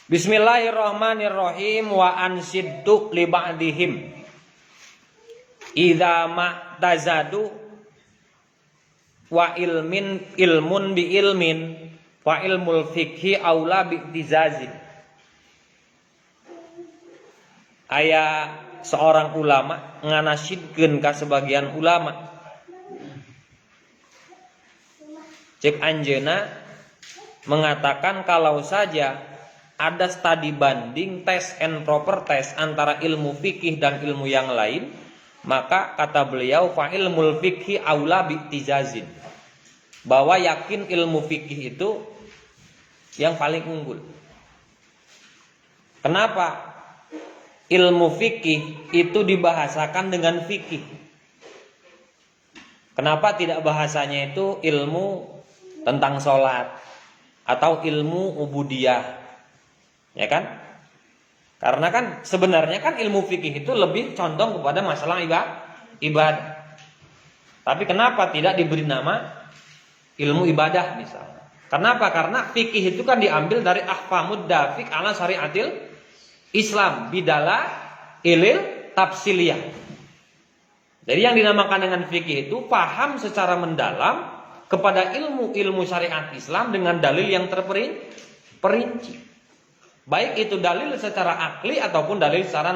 Bismillahirrahmanirrahim. Wa ansiddu li ba'dihim idza ma'tazadu wa ilmun bi ilmin wa ilmul fikhi aula bi iktizazin. Aya seorang ulama nganasidkeun ka sebagian ulama, cek anjeuna mengatakan kalau saja ada studi banding, test and proper test antara ilmu fikih dan ilmu yang lain, maka kata beliau fa ilmul fikhi aula bi iktizazin, bahwa yakin ilmu fikih itu yang paling unggul. Kenapa? Ilmu fikih itu dibahasakan dengan fikih. Kenapa tidak bahasanya itu ilmu tentang sholat atau ilmu ubudiyah? Ya kan? Karena kan sebenarnya kan ilmu fikih itu lebih condong kepada masalah ibadah. Tapi kenapa tidak diberi nama ilmu ibadah misalnya? Kenapa? Karena fikih itu kan diambil dari ahkamud dafiq ala syariatil Islam bidala ilil tafsiliyah. Jadi yang dinamakan dengan fikih itu paham secara mendalam kepada ilmu-ilmu syariat Islam dengan dalil yang terperinci. Baik itu dalil secara akli ataupun dalil secara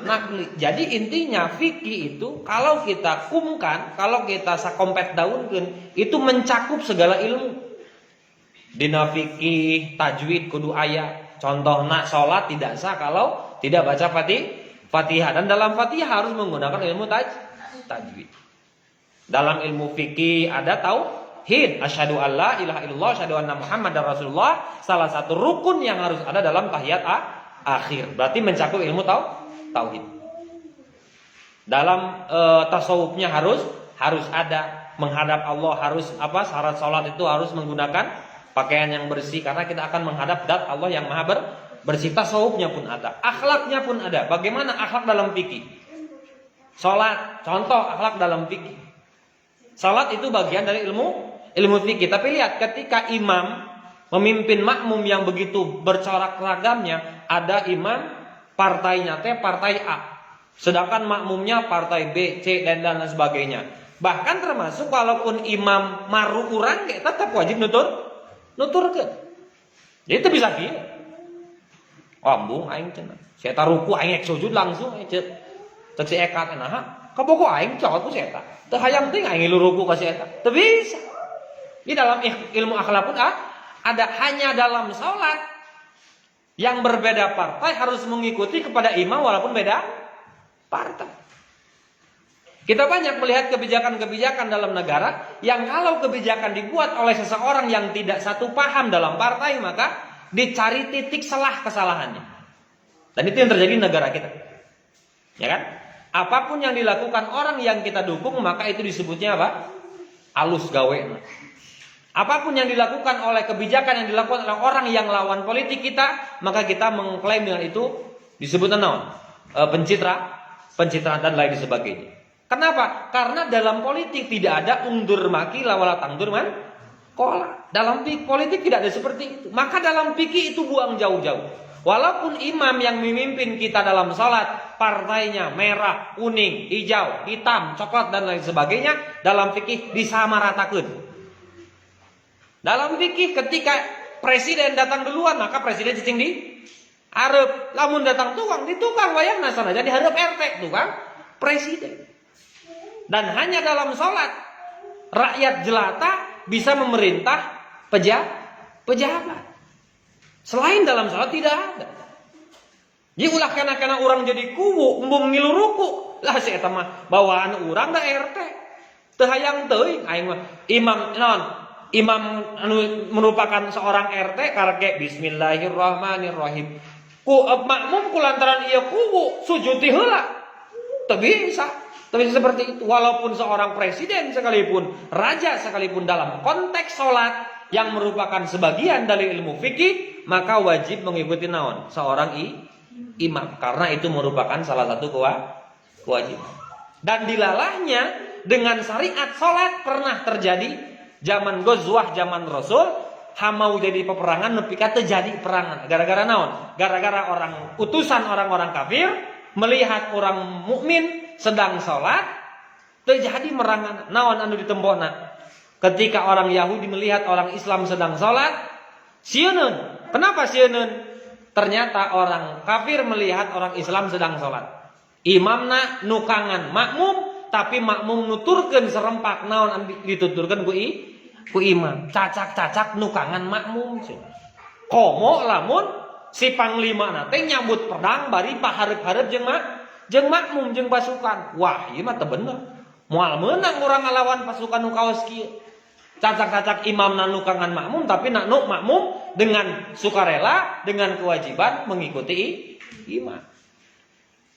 nakli. Jadi intinya fikih itu kalau kita kumkan, kalau kita sakompet daunkeun, itu mencakup segala ilmu. Dina fikih, tajwid kudu aya. Contohna salat tidak sah kalau tidak baca Fatihah, dan dalam Fatihah harus menggunakan ilmu tajwid. Dalam ilmu fikih ada tauhid, asyhadu alla ilaha illallah, asyhadu anna muhammadar rasulullah, salah satu rukun yang harus ada dalam tahiyat akhir. Berarti mencakup ilmu tauhid. Dalam tasawufnya harus ada menghadap Allah, harus syarat salat itu harus menggunakan pakaian yang bersih karena kita akan menghadap zat Allah yang maha bersih. Tasawufnya pun ada, akhlaknya pun ada. Bagaimana akhlak dalam fikih? Salat, contoh akhlak dalam fikih. Salat itu bagian dari ilmu fikih. Tapi lihat ketika imam memimpin makmum yang begitu bercorak ragamnya, ada imam partainya partai A, sedangkan makmumnya partai B, C dan sebagainya. Bahkan termasuk walaupun imam maru urang tetap wajib nuturkeun. Jadi itu bisa kieu. Wambung aing cenah. Saya taruku aing sujud langsung cek si ekat nah. Kaboko aing cokot ku si eta. Teu hayang teuing aing luruku ka si eta. Teu bisa. Di dalam ilmu akhlak pun ada, hanya dalam salat yang berbeda partai harus mengikuti kepada imam walaupun beda partai. Kita banyak melihat kebijakan-kebijakan dalam negara yang kalau kebijakan dibuat oleh seseorang yang tidak satu paham dalam partai, maka dicari titik kesalahannya. Dan itu yang terjadi di negara kita. Ya kan? Apapun yang dilakukan orang yang kita dukung, maka itu disebutnya apa? Alus gawe. Apapun yang dilakukan oleh kebijakan yang dilakukan oleh orang yang lawan politik kita, maka kita mengklaim dengan itu disebutnya pencitraan dan lain sebagainya. Kenapa? Karena dalam politik tidak ada undur maki lawala tangdur man kola. Dalam politik tidak ada seperti itu. Maka dalam fikih itu buang jauh-jauh. Walaupun imam yang memimpin kita dalam salat partainya merah, kuning, hijau, hitam, coklat dan lain sebagainya, dalam fikih disamaratakeun. Dalam fikih ketika presiden datang duluan, maka presiden cicing di hareup. Lamun datang tukang di tukang wayahna sanajan di hareup RT tukang presiden. Dan hanya dalam sholat rakyat jelata bisa memerintah pejabat. Selain dalam sholat tidak ada. Jadi ulah kena orang jadi kubu embung ngilu ruku lah si eta mah bawaan urang da RT. Teu hayang teuing aing mah imam anu merupakan seorang RT karek bismillahirrahmanirrahim. Ku makmum kulantaran ieu kubu sujud ti heula. Teu bisa. Tapi seperti itu, walaupun seorang presiden sekalipun, raja sekalipun dalam konteks sholat yang merupakan sebagian dari ilmu fikih, maka wajib mengikuti naon? Seorang imam, karena itu merupakan salah satu kewajiban. Dan dilalahnya dengan syariat sholat pernah terjadi zaman Ghazwah zaman Rasul, hamau jadi peperangan nepi ka terjadi perangan. Gara-gara naon? Gara-gara utusan orang-orang kafir melihat orang mukmin sedang sholat, terjadi merangan. Naon anu ditembokna? Ketika orang Yahudi melihat orang Islam sedang sholat, sieun. Kenapa sieun? Ternyata orang kafir melihat orang Islam sedang sholat. Imamna nukangan makmum, tapi makmum nuturkeun serempak. Naon dituturkeun ku imam? Cacak-cacak nukangan makmum. Komo lamun si panglima nate nyambut pedang bari pahareup-hareup jeung makmum jeung pasukan. Wah, ieu mah teu bener. Moal meunang urang ngalawan pasukan nu kaos kieu. Cacak-cacak imam nukangan makmum, tapi makmum dengan sukarela, dengan kewajiban mengikuti imam.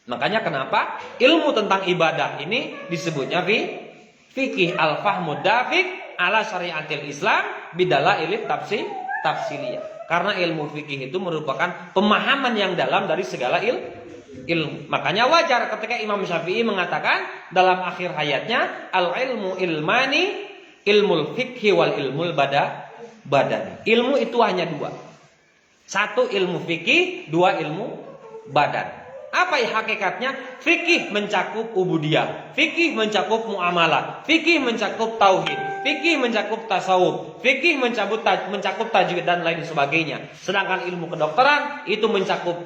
Makanya kenapa ilmu tentang ibadah ini disebutnya fikih al-fahmud dafiq ala syariatil Islam bidala ilmu tafsiliyah. Karena ilmu fikih itu merupakan pemahaman yang dalam dari segala ilmu. Makanya wajar ketika Imam Syafi'i mengatakan dalam akhir hayatnya al-ilmu ilmani, ilmul fikhi wal ilmul badan. Ilmu itu hanya dua. Satu ilmu fikih, dua ilmu badan. Apa ya hakikatnya? Fikih mencakup ubudiyah, fikih mencakup muamalah, fikih mencakup tauhid, fikih mencakup tasawuf, fikih mencakup tajwid dan lain sebagainya. Sedangkan ilmu kedokteran itu mencakup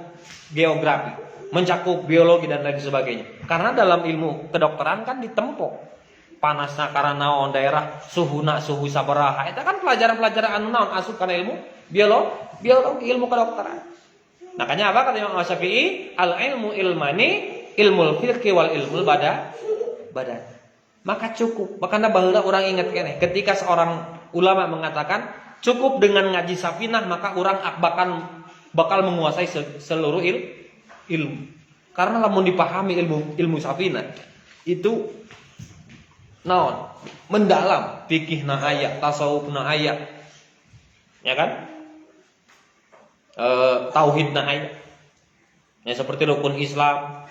geografi, mencakup biologi dan lain sebagainya. Karena dalam ilmu kedokteran kan ditempo panasnya karena naon daerah suhu sabaraha. Itu kan pelajaran-pelajaran anu naon asup kana ilmu biologi ilmu kedokteran. Makanya apa kata Imam Syafi'i? Al ilmu ilmani, ilmul fiqhi wal ilmul badan. Maka cukup. Makanya baheula urang ingat keneh ketika seorang ulama mengatakan cukup dengan ngaji safinah maka orang bakal menguasai seluruh ilmu. Karena lamun dipahami ilmu safinah itu naon mendalam fikih na aya, tasawuf na aya, ya kan? Tauhid na aya. Ya seperti rukun Islam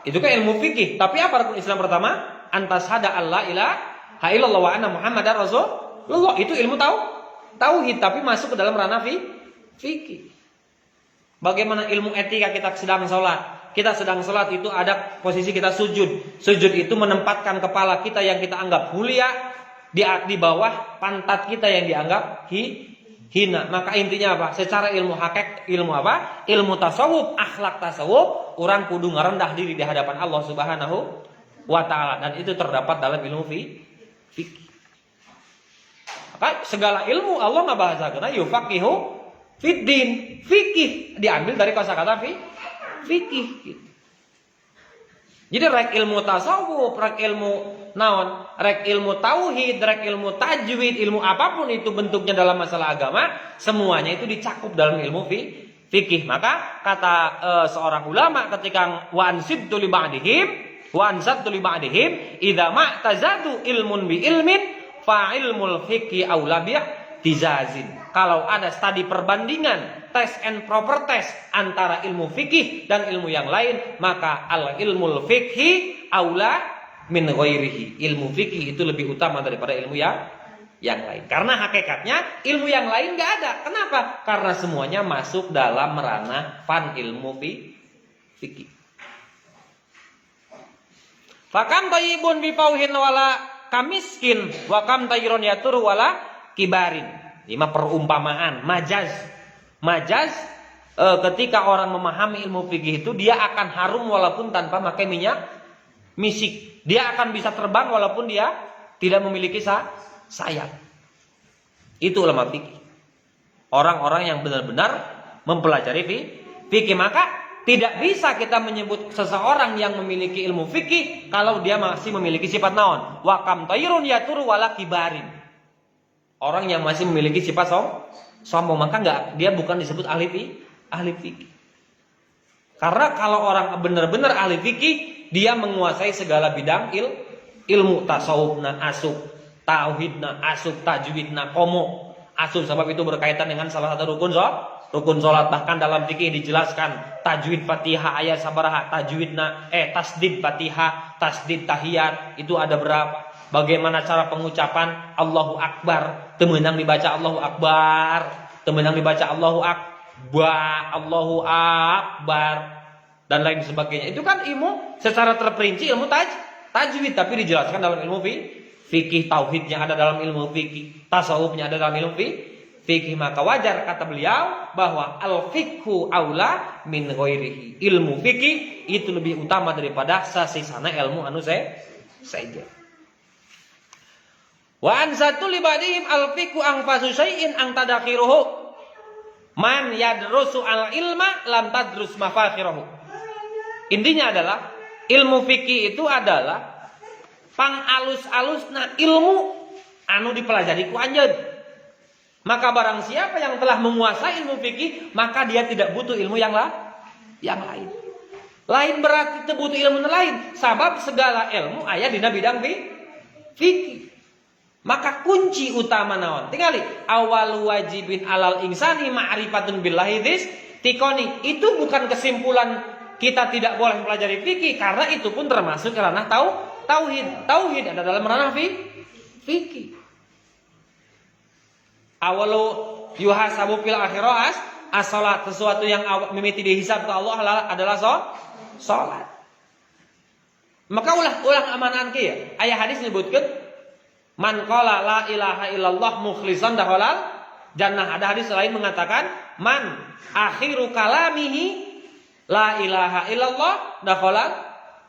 itu kan ilmu fikih. Tapi apa rukun Islam pertama? Antashhada alla ilaha illallah wa anna muhammadar rasulullah. Itu ilmu tauhid tapi masuk ke dalam ranah fikih. Bagaimana ilmu etika kita sedang sholat? Kita sedang sholat itu ada posisi kita sujud. Sujud itu menempatkan kepala kita yang kita anggap mulia di bawah pantat kita yang dianggap hina. Maka intinya apa? Secara ilmu apa? Ilmu tasawuf, akhlak tasawuf, orang kudu ngerendah diri di hadapan Allah Subhanahu wa taala dan itu terdapat dalam ilmu fikih. Maka segala ilmu Allah ngabahasakeun yufaqihu fiddin. Fikih diambil dari kosakata fikih gitu. Jadi rek ilmu tasawuf, rek ilmu naon, rek ilmu tauhid, rek ilmu tajwid, ilmu apapun itu bentuknya dalam masalah agama, semuanya itu dicakup dalam ilmu fikih. Maka kata seorang ulama ketika wa ansibtu li ba'dihim idza ma'tazadu ilmun bi ilmin fa ilmul fikhi aula bi tizazin. Kalau ada studi perbandingan, test and proper test antara ilmu fikih dan ilmu yang lain, maka al ilmul fikhi aula min ghairihi. Ilmu fikih itu lebih utama daripada ilmu yang lain. Karena hakikatnya ilmu yang lain enggak ada. Kenapa? Karena semuanya masuk dalam ranah fan ilmu fikih. Fakam tayyibun bi pauhin wala kamiskin wa kam tayyirun yatur wala kibarin. Ini perumpamaan, majaz ketika orang memahami ilmu fikih itu dia akan harum walaupun tanpa pakai minyak misik. Dia akan bisa terbang walaupun dia tidak memiliki sayap. Itu ulama fikih. Orang-orang yang benar-benar mempelajari fikih. Maka tidak bisa kita menyebut seseorang yang memiliki ilmu fikih kalau dia masih memiliki sifat naon? Wa kam tayrun yaturu wala kibarin. Orang yang masih memiliki sifat sombong maka dia bukan disebut ahli fikih. Karena kalau orang benar-benar ahli fikih, dia menguasai segala bidang ilmu tasawufna asuk, tauhidna asuk, tajwidna komo asuk. Sebab itu berkaitan dengan salah satu rukun salat. Bahkan dalam fikih dijelaskan tajwid Fatihah ayat sabaraha, tasdid Fatihah, tasdid tahiyat itu ada berapa? bagaimana cara pengucapan Allahu Akbar, temenang dibaca Allahu Akbar, temenang dibaca Allahu Akbar, Allahu Akbar, dan lain sebagainya. Itu kan ilmu secara terperinci, ilmu tajwid, tapi dijelaskan dalam ilmu fikih, tauhid yang ada dalam ilmu fikih, tasawufnya ada dalam ilmu fikih. Maka wajar kata beliau bahwa al-fiqhu aula min ghairihi. Ilmu fikih itu lebih utama daripada sasisana ilmu anu saja. Wa an satu libadihim al-fiqhu anfasu syai'in ang tadakhiruhu. Man yadrusu al-ilma lam tadrus mafakhirahu. Intinya adalah ilmu fikih itu adalah pang alus-alusna ilmu anu dipelajari ku anjeun. Maka barang siapa yang telah menguasai ilmu fikih, maka dia tidak butuh ilmu yang lain. Lain berarti teu butuh ilmu lain, sabab segala ilmu aya dina bidang fikih. Maka kunci utama naon? Tingali awal wajibin alal insani ma'rifatun billahi tikoni. Itu bukan kesimpulan kita tidak boleh mempelajari fikih, karena itu pun termasuk ranah tauhid. Tauhid ada dalam ranah fikih. Awalu yuhasabu fil akhirah as-salat, sesuatu yang mimiti dihisab ke Allah adalah salat. Maka ulah amanaan kieu ya. Aya hadis nyebutkeun man qala la ilaha illallah mukhlishan dakhalal jannah. Ada hadis lain mengatakan man akhiru kalamihi la ilaha illallah dakhalal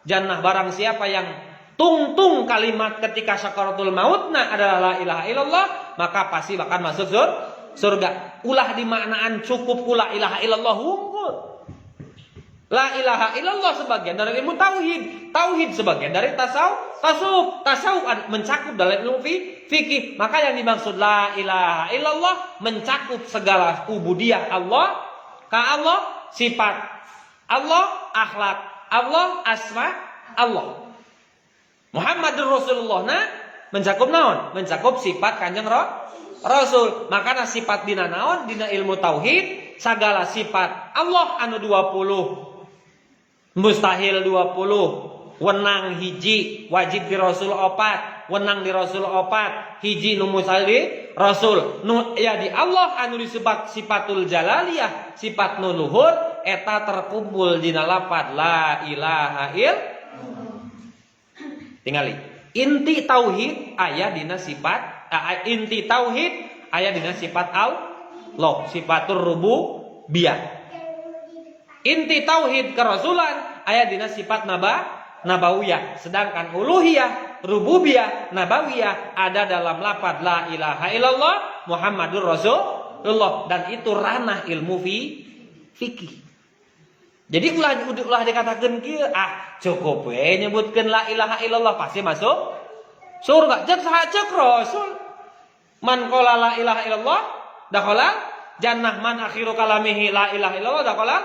jannah. Barang siapa yang tungtung kalimat ketika sakaratul mautna adalah la ilaha illallah, maka pasti bakal masuk surga. Ulah dimaknaan cukup la ilaha illallah unggul. La ilaha illallah sebagian dari ilmu tauhid, tauhid sebagian dari tasawuf mencakup dalam ilmu fikih. Maka yang dimaksud la ilaha illallah mencakup segala ubudiyah Allah, ka Allah, sifat Allah, akhlak Allah, asma Allah. Muhammadur Rasulullah mencakup naon? Mencakup sifat Kanjeng Rasul. Makana sifat dina naon? Dina ilmu tauhid, segala sifat Allah anu 20, mustahil 20, wenang hiji, wajib di Rasul 4, wenang di Rasul 4, hiji nu mustahil di Rasul. Nu ya di Allah anu disebut sifatul jalaliyah, sifat nu luhur eta terkumpul dina lafaz la ilaha illallah. Tingali inti tauhid aya dina sifat inti tauhid aya dina sifat Allah, sifatur rububiyah. Inti tauhid kerasulan aya dina sifat nabawiyah. Sedangkan uluhiyah, rububiyah, nabawiyah ada dalam lafaz la ilaha illallah Muhammadur Rasulullah, dan itu ranah ilmu fikih. Jadi ulah dikatakan kieu cukup we nyebutkeun la ilaha illallah pasti masuk surga. Cek Rasul man qala la ilaha illallah dakhala jannah, man akhiru kalamihi la ilaha illallah dakhala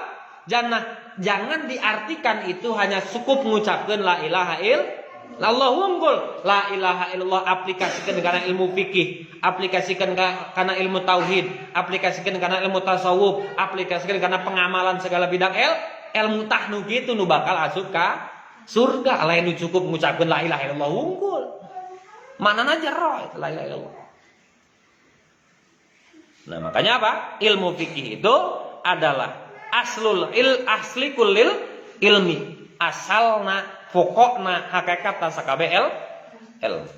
jannah. Jangan diartikan itu hanya cukup mengucapkan la ilaha illallah unggul. La ilaha illallah aplikasikan karena ilmu fikih, aplikasikan karena ilmu tauhid, aplikasikan karena ilmu tasawuf, aplikasikan karena pengamalan segala bidang ilmu tahnu gitu nu bakal asup ka surga. Lain nu cukup mengucapkan la ilaha illallah unggul. Manana jero la ilaha illallah. Nah, makanya apa? Ilmu fikih itu adalah asli kulil ilmi. Asalna, pokokna, hakikat sakabeh ilmu.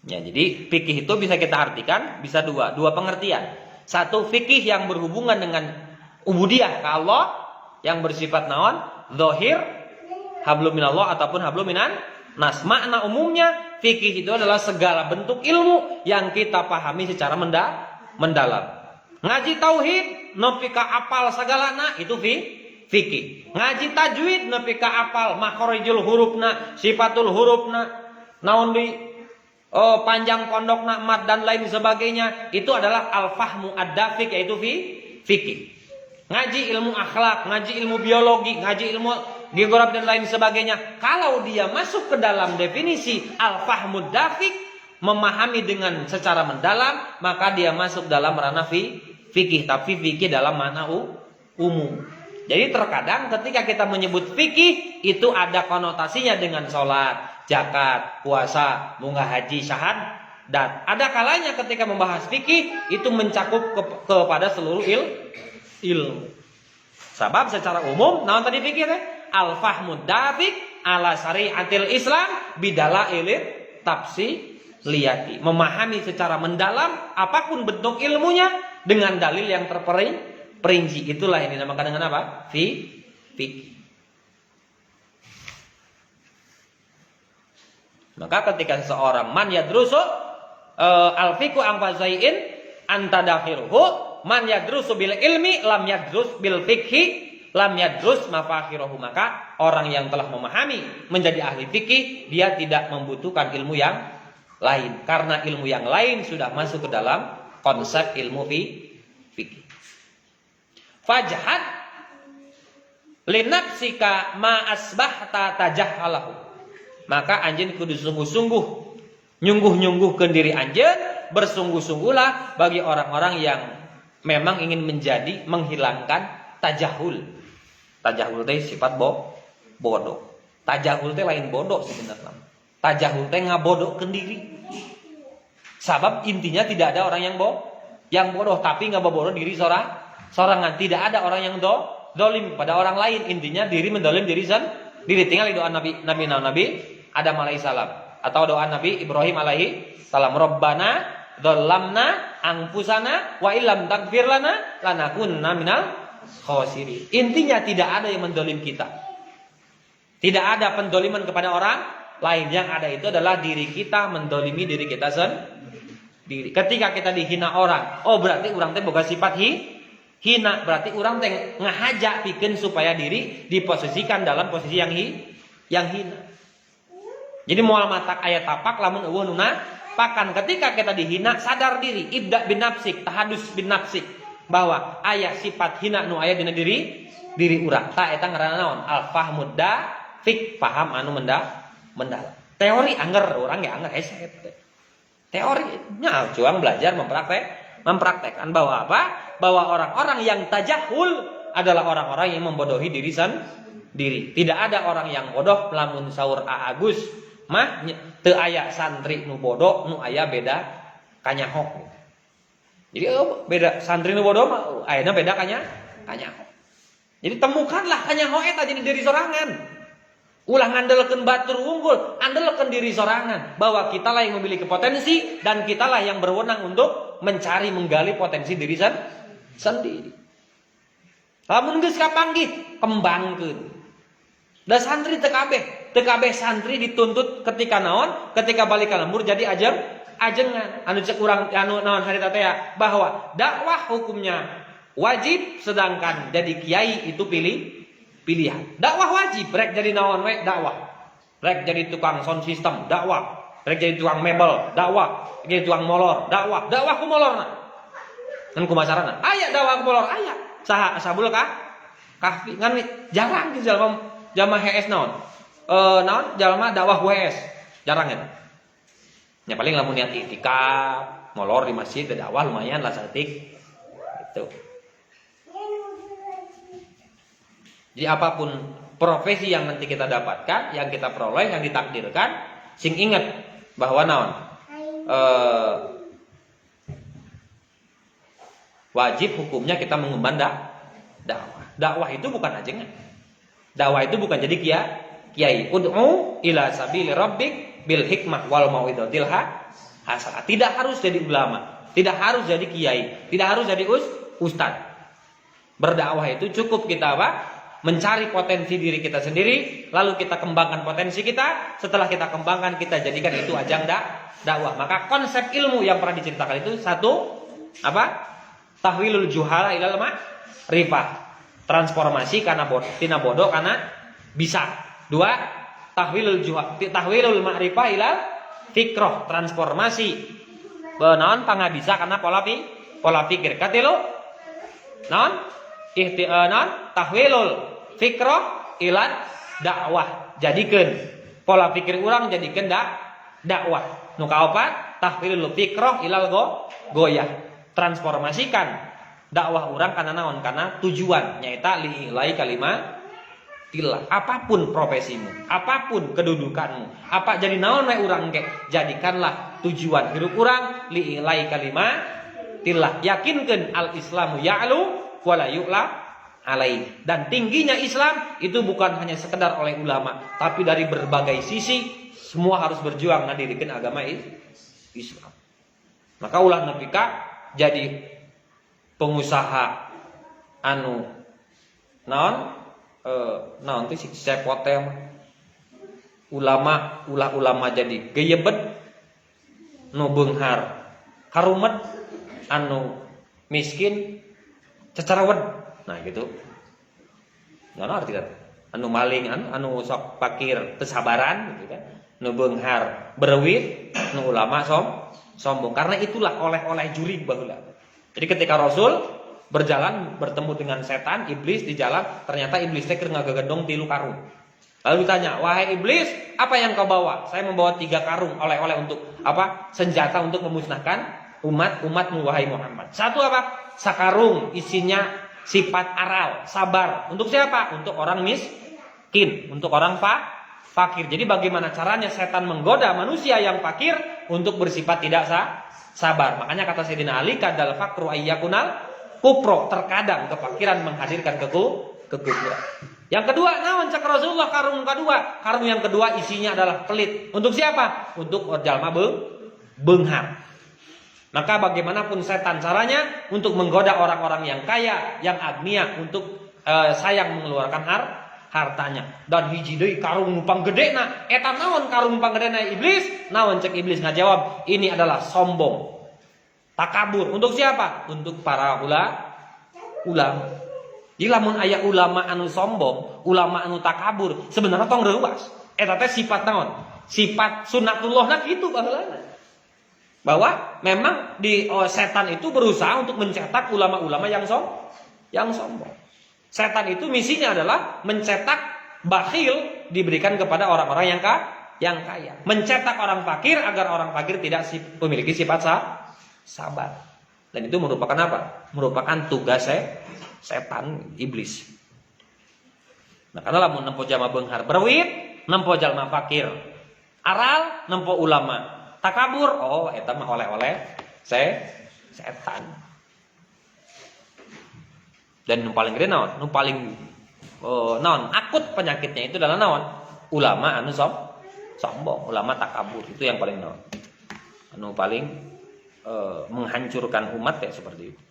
Ya, jadi fikih itu bisa kita artikan bisa dua pengertian. Satu, fikih yang berhubungan dengan ubudiyah ke Allah yang bersifat naon? Zahir, hablum minallah ataupun hablum minan nas. Makna umumnya fikih itu adalah segala bentuk ilmu yang kita pahami secara mendalam. Ngaji tauhid nepi ka apal sagalana itu fikih. Ngaji tajwid nepi ka apal makharijul hurufna, sifatul hurufna, naon di panjang pondokna, mad dan lain sebagainya, itu adalah al-fahmu ad-dafiq, yaitu fikih. Ngaji ilmu akhlak, ngaji ilmu biologi, ngaji ilmu geografi dan lain sebagainya, kalau dia masuk ke dalam definisi al-fahmu ad-dafiq, memahami dengan secara mendalam, maka dia masuk dalam ranah fikih. Tapi fikih dalam makna umum. Jadi terkadang ketika kita menyebut fikih itu ada konotasinya dengan sholat, zakat, puasa, munggah haji, syahadat. Ada kalanya ketika membahas fikih itu mencakup kepada seluruh ilmu. Sebab secara umum, naon tadi fikih teh? Al-fahmud dafiq ala syariatil Islam bidala ilit tafsiliyati. Memahami secara mendalam apapun bentuk ilmunya dengan dalil yang terperinci. Itulah yang dinamakan dengan apa? Fikih. Maka ketika seseorang man yadrusu al-fiqhu an fazai'in anta dakhiruhu man yadrusu bil ilmi lam yadrus bil fikhi lam yadrus mafakhirahu. Maka orang yang telah memahami menjadi ahli fikih, dia tidak membutuhkan ilmu yang lain karena ilmu yang lain sudah masuk ke dalam konsep ilmu fikih. Fajhad linafsika ma asbahta tajahhalahu. Maka anjeun kudu sungguh-sungguh nyungguh-nyungguhkeun diri anjeun, bersungguh-sungguhlah bagi orang-orang yang memang ingin menghilangkan tajahul. Tajahul teh sifat bodoh. Tajahul teh lain bodoh sebenarnya. Tajahul teh ngabodohkeun diri. Sebab intinya tidak ada orang yang bodoh tapi ngabodoh diri sorangan. Tidak ada orang yang dolim pada orang lain. Intinya diri mendolim diri sendiri. Tinggal doa Nabi Adam alaihissalam atau doa Nabi Ibrahim alaihi salam, Rabbana dzalamna anfusana wa illam taghfir lana lanakunanna minal khosirin. Intinya tidak ada yang mendolim kita. Tidak ada pendoliman kepada orang lain. Yang ada itu adalah diri kita mendolimi diri kita sendiri. Ketika kita dihina orang, oh berarti orang teh boga sifat hina, berarti orang teh ngahaja pikeun supaya diri diposisikan dalam posisi yang hina. Jadi moal matak ayat tapak lamun eueuh nu pakan. Ketika kita dihina, sadar diri, ibda bin nafsik, tahadus bin nafsik, bahwa aya sifat hina nu aya dina diri urang. Ta eta ngaranna naon? Al fahmud dafiq, paham anu mendalam. Teori angger, urang ge angger hese. Teori nya juang belajar mempraktekkan bahwa apa? Bahwa orang-orang yang tajahul adalah orang-orang yang membodohi diri sendiri. Tidak ada orang yang bodoh lamun saur A Agus mah teu aya santri nu bodoh, nu aya beda kanyahok. Jadi beda santri nu bodoh mah ayeuna beda kanyahok. Jadi temukanlah kanyahok eta jadi diri sorangan. Ulah ngandelkeun batur unggul, andelkeun diri sorangan bahwa kitalah yang memiliki potensi dan kitalah yang berwenang untuk mencari menggali potensi diri sendiri. Lamun geus kapanggih, kembangkeun. Da santri teu kabeh santri dituntut ketika naon? Ketika balik ka lembur jadi ajengan. Anu cek urang anu naon harita teh bahwa dakwah hukumnya wajib sedangkan jadi kiai itu pilihan. Dakwah wajib, rek jadi naon we dakwah. Rek jadi tukang sound system, dakwah. Rek jadi tukang mebel, dakwah. Rek jadi tukang molor, dakwah. Dakwah ku molorna. Kan kumasarana. Aya dakwah ku molor, aya. Saha sabul kahfi ngan jarang di jamaah HS naon? Naon jalma dakwah WS. Jarang ya. Ya paling lamun niat iktikaf, molor di masjid, dakwah lumayan lah saeutik. Gitu. Jadi apapun profesi yang nanti kita dapatkan, yang kita peroleh, yang ditakdirkan, sing ingat bahwa naon? Wajib hukumnya kita mengemban dakwah. Dakwah itu bukan ajengan. Dakwah itu bukan jadi kiai. Ud'u ila sabili rabbik bil hikmah wal mau'izatil hasanah. Tidak harus jadi ulama, tidak harus jadi kiai, tidak harus jadi ustaz. Berdakwah itu cukup kita apa? Mencari potensi diri kita sendiri, lalu kita kembangkan potensi kita. Setelah kita kembangkan, kita jadikan itu ajang dakwah. Maka konsep ilmu yang pernah diceritakan itu satu apa? Tahwilul juhala ilal ma'rifah. Transformasi karena tina bodoh karena bisa. Dua, tahwilul ma'rifah ilal fikroh, transformasi naon pangabisa karena pola pikir. Katilu naon tahwilul fikroh ilal dakwah, jadikeun pola pikir urang jadikeun dakwah. Nu kaopat tahwilul fikroh ilal goyah, transformasikan dakwah orang karena naon? Karena tujuan nyaita li'ilai kalimatillah. Apapun profesimu, apapun kedudukanmu, apa jadi naon we urang ge, jadikanlah tujuan hidup urang li'ilai kalimatillah. Yakinkeun al-islamu ya'lu wa la yu'la alaihi. Dan tingginya Islam itu bukan hanya sekedar oleh ulama, tapi dari berbagai sisi semua harus berjuang ngadirikan agama Islam. Maka ulah nepika jadi pengusaha anu naon teh si sepote ulama jadi geyebet nu beunghar karumet anu miskin cecarawed. Nah gitu. Nah arti kan anu maling anu sok fakir teu sabaran gitu kan. Nu beunghar berwit, nu ulama sombong. Karena itulah oleh-oleh juri baheula. Jadi ketika Rasul berjalan bertemu dengan setan, iblis di jalan, ternyata iblis teh keur ngagagendong 3 karung. Lalu ditanya, "Wahai iblis, apa yang kau bawa?" "Saya membawa 3 karung oleh-oleh untuk apa? Senjata untuk memusnahkan umatmu wahai Muhammad." Satu apa? Sakarung isinya sifat aral, sabar. Untuk siapa? Untuk orang miskin, untuk orang fakir. Jadi bagaimana caranya setan menggoda manusia yang fakir untuk bersifat tidak sabar. Makanya kata Sayyidina Ali, kadal fakru ayyakunal kupro. Terkadang kefakiran menghadirkan kekufuran. Yang kedua, naon cak Rasulullah karung kedua. Karung yang kedua isinya adalah pelit. Untuk siapa? Untuk jalma beunghar. Maka bagaimanapun setan caranya untuk menggoda orang-orang yang kaya, yang agnia, untuk sayang mengeluarkan hartanya. Dan hiji deui karung numpang gedena, eta naon karung numpang gedena iblis? Naon cek iblis ngajawab, ini adalah sombong, takabur. Untuk siapa? Untuk para ulama. Jadi lamun aya ulama anu sombong, ulama anu takabur, sebenarnya tong reuas. Eta teh sifat naon? Sifat sunnatullahna kitu baheulana. Bahwa memang di setan itu berusaha untuk mencetak ulama-ulama yang sombong. Setan itu misinya adalah mencetak bakhil diberikan kepada orang-orang yang kaya. Mencetak orang fakir agar orang fakir tidak memiliki sifat sabar. Dan itu merupakan apa? Merupakan tugas setan iblis. Nah, karena lamun nempo jalma beunghar berwit, nempo jalma fakir aral, nempo ulama takabur, oh eta mah oleh-oleh setan. Dan nu paling gede naon? Nu paling naon? Akut penyakitnya itu adalah naon? Ulama anu sombong, ulama takabur. Itu yang paling naon? Anu paling menghancurkan umat ya seperti itu.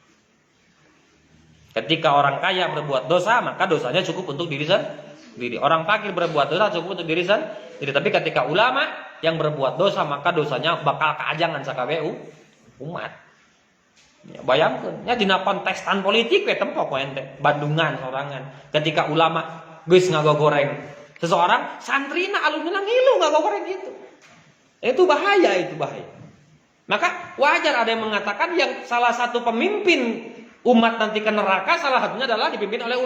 Ketika orang kaya berbuat dosa, maka dosanya cukup untuk diri sendiri. Orang fakir berbuat dosa cukup untuk diri sendiri. Tapi ketika ulama yang berbuat dosa, maka dosanya bakal keajangan sakabeh umat. Ya, bayangkan, ya dina kontestan politik we tempok we ente, bandungan sorangan. Ketika ulama geus ngagogoreng seseorang, santrina alumni ngilu ngagogoreng gitu. Itu bahaya. Maka wajar ada yang mengatakan yang salah satu pemimpin umat nanti ke neraka salah satunya adalah dipimpin oleh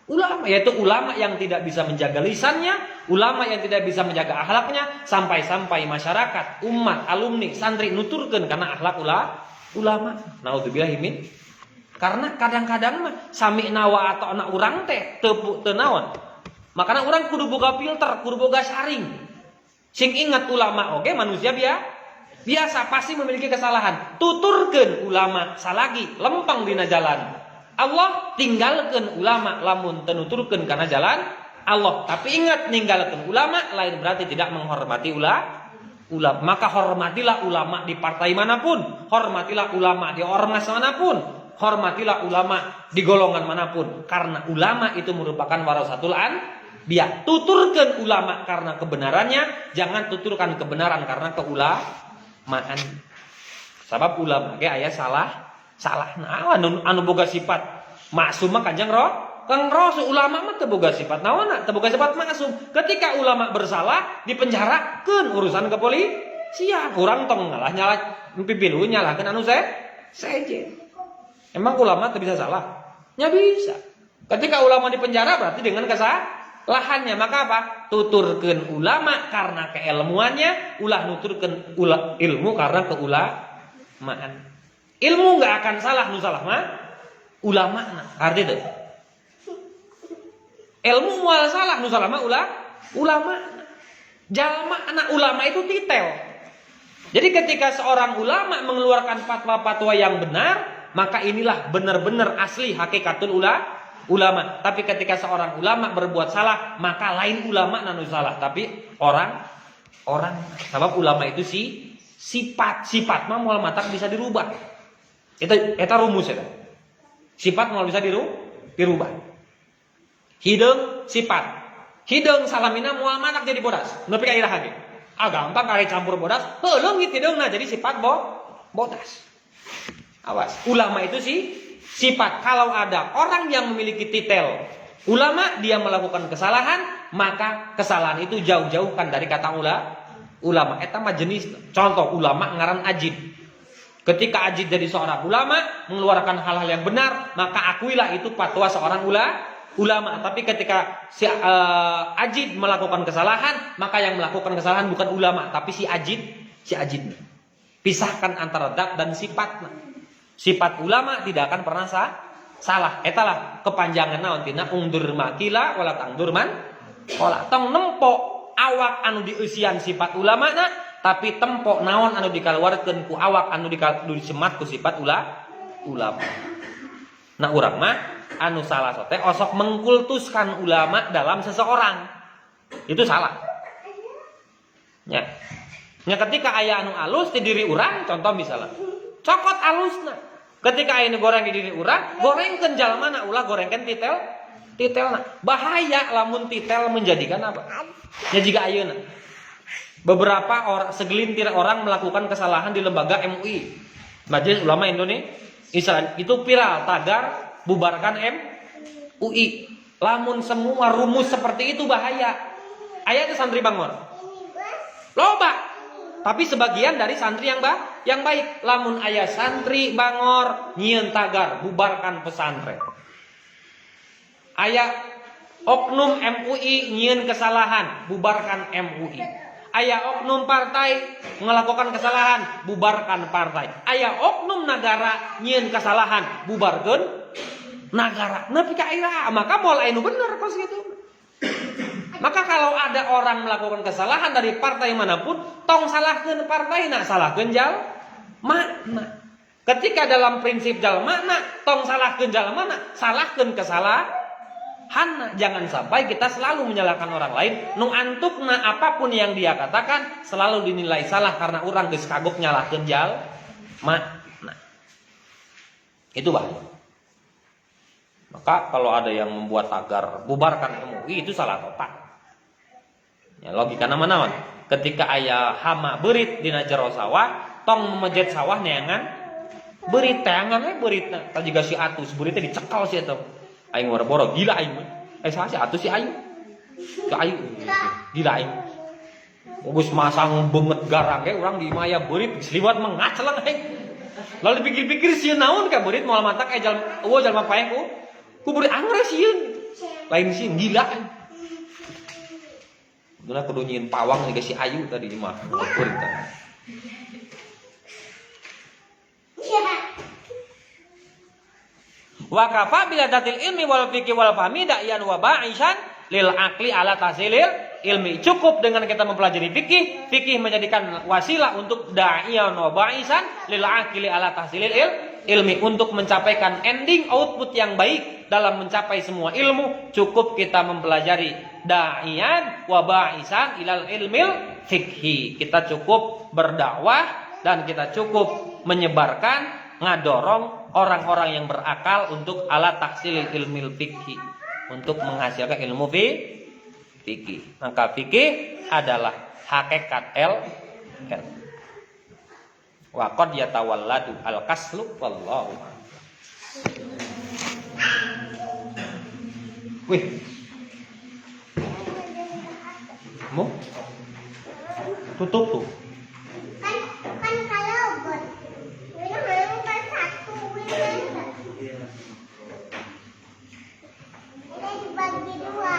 ulama, yaitu ulama yang tidak bisa menjaga lisannya, ulama yang tidak bisa menjaga akhlaknya, sampai-sampai masyarakat, umat, alumni, santri nuturkeun karena akhlak ulama. Naudzubillah min. Karena kadang-kadang mah sami nawa atau anak urang teh teu naon. Makanya orang kudu boga filter, kudu boga saring. Sing ingat ulama oke manusia biasa pasti memiliki kesalahan. Tuturkeun ulama salagi lempeng dina jalan Allah, tinggalkeun ulama lamun teu nuturkeun kana jalan Allah. Tapi ingat, ninggalkeun ulama lain berarti tidak menghormati ulama. Maka hormatilah ulama di partai manapun, hormatilah ulama di ormas manapun, hormatilah ulama di golongan manapun, karena ulama itu merupakan warasatul anbiya. Tuturkan ulama karena kebenarannya, jangan tuturkan kebenaran karena keulamaan. Sebab ulama ge aya salah. Nah, anu boga sifat maksum mah Kanjeng Kang Rasul. Ulama mah teu boga sifat naonna, teu boga sifat maksum. Ketika ulama bersalah dipenjarakeun, urusan kepolisian. Urang tong nyala pipilu nyalahkeun anu sejen. Emang ulama teu bisa salah? Nya bisa. Ketika ulama dipenjara berarti dengan kesalahannya. Maka apa? Tuturkeun ulama karena keilmuannya, ulah nuturkeun ilmu karena keulamaan. Ilmu enggak akan salah, nu salah mah ulama na. Arti itu. Ilmu mual salah nu salah mah ulama. Jalma anak ulama itu titel. Jadi ketika seorang ulama mengeluarkan fatwa-fatwa yang benar, maka inilah benar-benar asli hakikatul ulama. Tapi ketika seorang ulama berbuat salah, maka lain ulama nanu salah, tapi orang. Sebab ulama itu sifat mah moal matak bisa dirubah. Eta rumus eta. Sifat moal bisa dirubah. Hideung sifat. Hideung salamina moal matak jadi bodas. Nepi ka iraha ge. Gampang kali campur bodas, heuleung hideungna jadi sifat bodas. Awas, ulama itu sifat. Kalau ada orang yang memiliki titel ulama, dia melakukan kesalahan, maka kesalahan itu jauh-jauhkan dari kata ulama. Eta mah jenis contoh ulama ngaran ajid. Ketika ajid jadi seorang ulama mengeluarkan hal-hal yang benar, maka akuilah itu fatwa seorang ulama. Tapi ketika si ajid melakukan kesalahan, maka yang melakukan kesalahan bukan ulama, tapi si ajid. Pisahkan antara dat dan sifatnya. Sifat ulama tidak akan pernah salah. Etalah kepanjangan naon tina ungdur makila wala tangdur man wala tong nempo awak anu dieusian sifat ulama na, tapi tempo naon anu dikaluarkeun ku awak anu disemat ku sifat ulama. Nah urang mah anu salah sote osok mengkultuskan ulama dalam seseorang. Itu salah. Ya. Ketika aya anu alus di diri urang, contoh misalnya cokot alusna. Ketika aya nu goreng di diri urang, gorengkeun jalmana ulah gorengkeun titelna. Bahaya lamun titel menjadikan apa? Ya jika ayeuna. Beberapa segelintir orang melakukan kesalahan di lembaga MUI, Majelis Ulama Indonesia. Itu viral tagar bubarkan MUI. Lamun semua rumus seperti itu bahaya. Aya teh santri Bangor. Loba. Tapi sebagian dari santri yang baik. Lamun aya santri Bangor nyieun tagar bubarkan pesantren. Aya oknum MUI nyieun kesalahan, bubarkan MUI. Aya oknum partai melakukan kesalahan, bubarkan partai. Aya oknum negara nyieun kesalahan, bubarkeun negara. Nepi ka ira, maka moal anu bener kos gitu. Maka kalau ada orang melakukan kesalahan dari partai manapun, tong salahkeun partaina, salahkeun jalmana. Ketika dalam prinsip jalmana, tong salahkeun jalmana, salahkeun kesalahanna. Jangan sampai kita selalu menyalahkan orang lain. Nu antukna apapun yang dia katakan selalu dinilai salah karena orang geus kagok nyalahkeun jalmana. Itu bahaya. Maka kalau ada yang membuat tagar bubarkan MUI itu salah total. Ya, logika nama-nama. Ketika aya hama berit dina jero sawah, tong memejet sawah neangan berit teangan we beritna. Tah jiga si atus beritnya dicekal si eta. Aing boro-boro gila aing. Saha si atus si aing. Si aing. Gila aing. Geus masang beunget garang ge urang di maya berit sliwat mengacelang aing. Lalu dipikir-pikir sieun naon ka berit moal matak jalma paeng ku berit angre sieun. Lain sieun gila aing. Duna kudu nyieun pawang dikasih ayu tadi mah. Wa kafa bila datil ilmi wal fiqhi wal fahmi da'iyan wa ba'isan lil aqli ala tahsilil ilmi. Cukup dengan kita mempelajari fikih menjadikan wasilah untuk da'iyan wa ba'isan lil aqli ala tahsilil ilmi, untuk mencapaikan ending output yang baik dalam mencapai semua ilmu. Cukup kita mempelajari da'iyan wa ba'isan ilal ilmil fikhi. Kita cukup berdakwah dan kita cukup menyebarkan, ngadorong orang-orang yang berakal untuk ala tahsilil ilmil fikhi, untuk menghasilkan ilmu fikih. Maka fikih adalah hakikat ilmu. Wa qad yatawalladu al-kaslu wallahu. Wih. Mau? Tutup tuh. Kan kalau bot. Ini memang kan satu ini. Ini dibagi dua.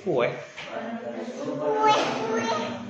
Kue. Kue.